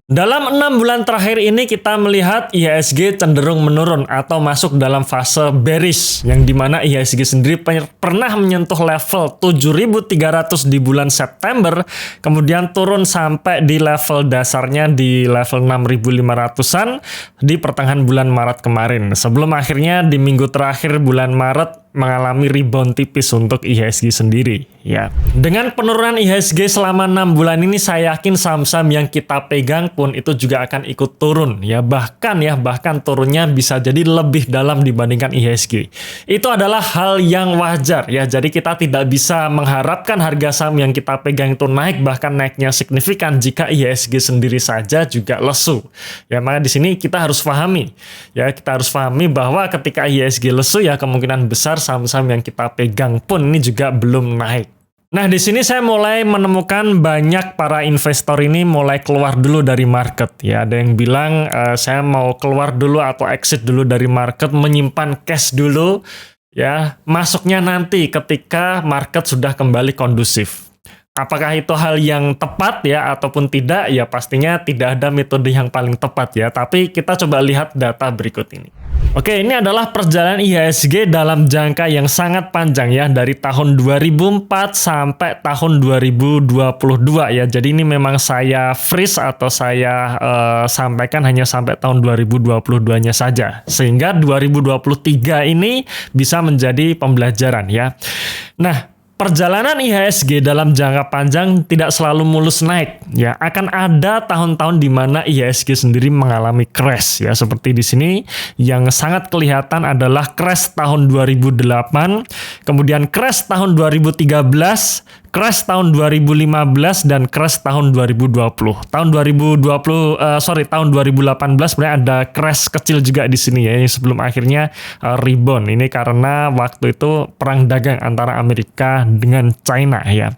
Dalam 6 bulan terakhir ini kita melihat IHSG cenderung menurun atau masuk dalam fase bearish yang dimana IHSG sendiri pernah menyentuh level 7.300 di bulan September, kemudian turun sampai di level dasarnya di level 6.500-an di pertengahan bulan Maret kemarin, sebelum akhirnya di minggu terakhir bulan Maret mengalami rebound tipis untuk IHSG sendiri ya. Dengan penurunan IHSG selama 6 bulan ini, saya yakin saham-saham yang kita pegang pun itu juga akan ikut turun ya, bahkan turunnya bisa jadi lebih dalam dibandingkan IHSG. Itu adalah hal yang wajar ya. Jadi kita tidak bisa mengharapkan harga saham yang kita pegang itu naik, bahkan naiknya signifikan jika IHSG sendiri saja juga lesu. Ya, maka di sini kita harus pahami bahwa ketika IHSG lesu ya kemungkinan besar saham-saham yang kita pegang pun ini juga belum naik. Nah, di sini saya mulai menemukan banyak para investor ini mulai keluar dulu dari market ya. Ada yang bilang saya mau keluar dulu atau exit dulu dari market, menyimpan cash dulu ya, masuknya nanti ketika market sudah kembali kondusif. Apakah itu hal yang tepat ya ataupun tidak? Ya pastinya tidak ada metode yang paling tepat ya. Tapi kita coba lihat data berikut ini. Oke, ini adalah perjalanan IHSG dalam jangka yang sangat panjang ya, dari tahun 2004 sampai tahun 2022 ya. Jadi ini memang saya freeze atau saya sampaikan hanya sampai tahun 2022-nya saja. Sehingga 2023 ini bisa menjadi pembelajaran ya. Nah, perjalanan IHSG dalam jangka panjang tidak selalu mulus naik ya. Akan ada tahun-tahun di mana IHSG sendiri mengalami crash ya. Seperti di sini yang sangat kelihatan adalah crash tahun 2008, kemudian crash tahun 2013, crash tahun 2015 dan crash tahun 2020. Tahun 2018 sebenarnya ada crash kecil juga di sini ya, sebelum akhirnya rebound. Ini karena waktu itu perang dagang antara Amerika dengan China ya.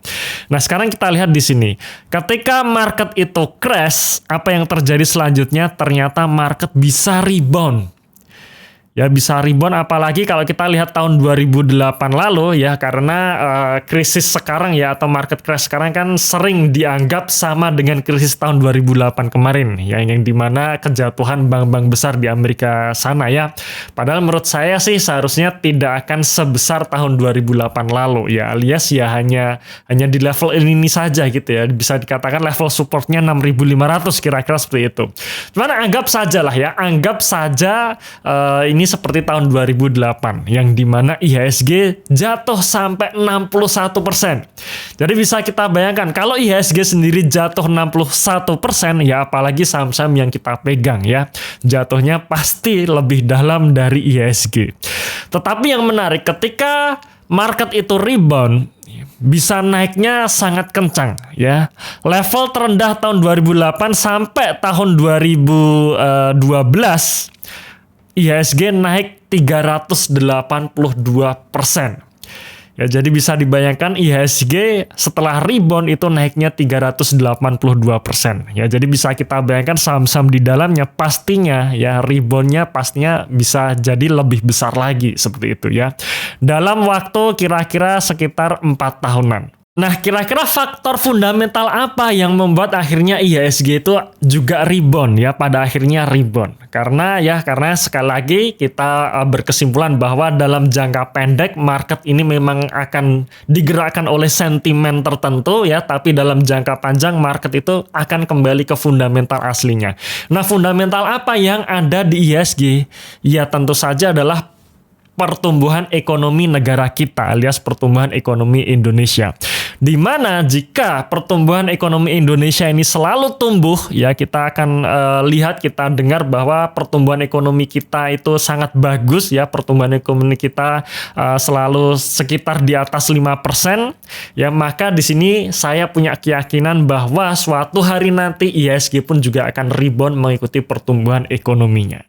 Nah, sekarang kita lihat di sini. Ketika market itu crash, apa yang terjadi selanjutnya? Ternyata market bisa rebound. Ya, bisa rebound, apalagi kalau kita lihat tahun 2008 lalu ya, karena krisis sekarang ya atau market crash sekarang kan sering dianggap sama dengan krisis tahun 2008 kemarin ya, yang dimana kejatuhan bank-bank besar di Amerika sana ya. Padahal menurut saya sih seharusnya tidak akan sebesar tahun 2008 lalu ya, alias ya hanya di level ini saja gitu ya, bisa dikatakan level supportnya 6.500 kira-kira seperti itu. Cuman anggap saja ini seperti tahun 2008 yang dimana IHSG jatuh sampai 61%. Jadi bisa kita bayangkan kalau IHSG sendiri jatuh 61% ya, apalagi saham-saham yang kita pegang ya, jatuhnya pasti lebih dalam dari IHSG. Tetapi yang menarik, ketika market itu rebound, bisa naiknya sangat kencang ya. Level terendah tahun 2008 sampai tahun 2012 IHSG naik 382%. Ya, jadi bisa dibayangkan IHSG setelah rebound itu naiknya 382%. Ya, jadi bisa kita bayangkan saham-saham di dalamnya pastinya ya reboundnya pastinya bisa jadi lebih besar lagi seperti itu ya. Dalam waktu kira-kira sekitar 4 tahunan. Nah, kira-kira faktor fundamental apa yang membuat akhirnya IHSG itu juga rebound ya, pada akhirnya rebound? Karena sekali lagi kita berkesimpulan bahwa dalam jangka pendek market ini memang akan digerakkan oleh sentimen tertentu ya, tapi dalam jangka panjang market itu akan kembali ke fundamental aslinya. Nah, fundamental apa yang ada di IHSG? Ya tentu saja adalah pertumbuhan ekonomi negara kita alias pertumbuhan ekonomi Indonesia. Di mana jika pertumbuhan ekonomi Indonesia ini selalu tumbuh ya, kita akan kita dengar bahwa pertumbuhan ekonomi kita itu sangat bagus ya, pertumbuhan ekonomi kita selalu sekitar di atas 5% ya, maka di sini saya punya keyakinan bahwa suatu hari nanti IHSG pun juga akan rebound mengikuti pertumbuhan ekonominya.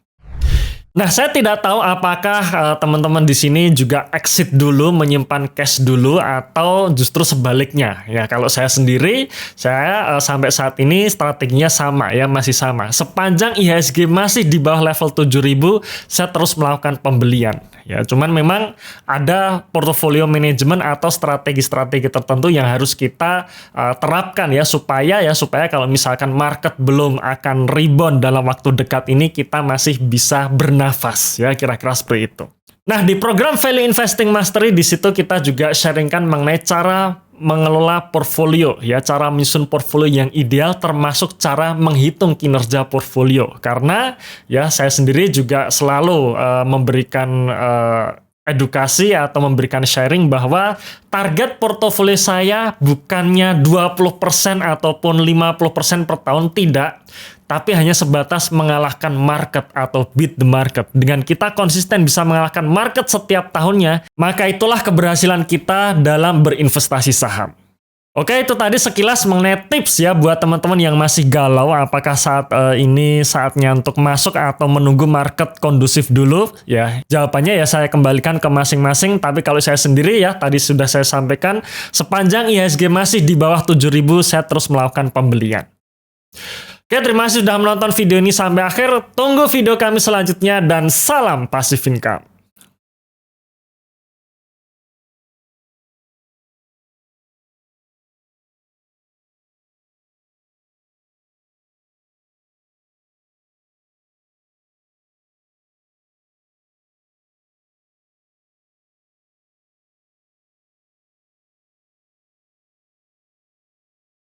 Nah, saya tidak tahu apakah teman-teman di sini juga exit dulu, menyimpan cash dulu, atau justru sebaliknya. Ya, kalau saya sendiri, saya sampai saat ini strateginya sama ya, masih sama. Sepanjang IHSG masih di bawah level 7.000, saya terus melakukan pembelian. Ya, cuman memang ada portfolio manajemen atau strategi-strategi tertentu yang harus kita terapkan ya supaya kalau misalkan market belum akan rebound dalam waktu dekat ini, kita masih bisa bernafas ya, kira-kira seperti itu. Nah, di program Value Investing Mastery di situ kita juga sharingkan mengenai cara mengelola portfolio ya, cara menyusun portfolio yang ideal, termasuk cara menghitung kinerja portfolio. Karena ya saya sendiri juga selalu memberikan edukasi atau memberikan sharing bahwa target portofolio saya bukannya 20% ataupun 50% per tahun, tidak, tapi hanya sebatas mengalahkan market atau beat the market. Dengan kita konsisten bisa mengalahkan market setiap tahunnya, maka itulah keberhasilan kita dalam berinvestasi saham. Oke, itu tadi sekilas mengenai tips ya buat teman-teman yang masih galau apakah saat ini saatnya untuk masuk atau menunggu market kondusif dulu ya. Jawabannya ya saya kembalikan ke masing-masing, tapi kalau saya sendiri ya tadi sudah saya sampaikan, sepanjang IHSG masih di bawah 7.000 saya terus melakukan pembelian. Oke, terima kasih sudah menonton video ini sampai akhir. Tunggu video kami selanjutnya dan salam passive income.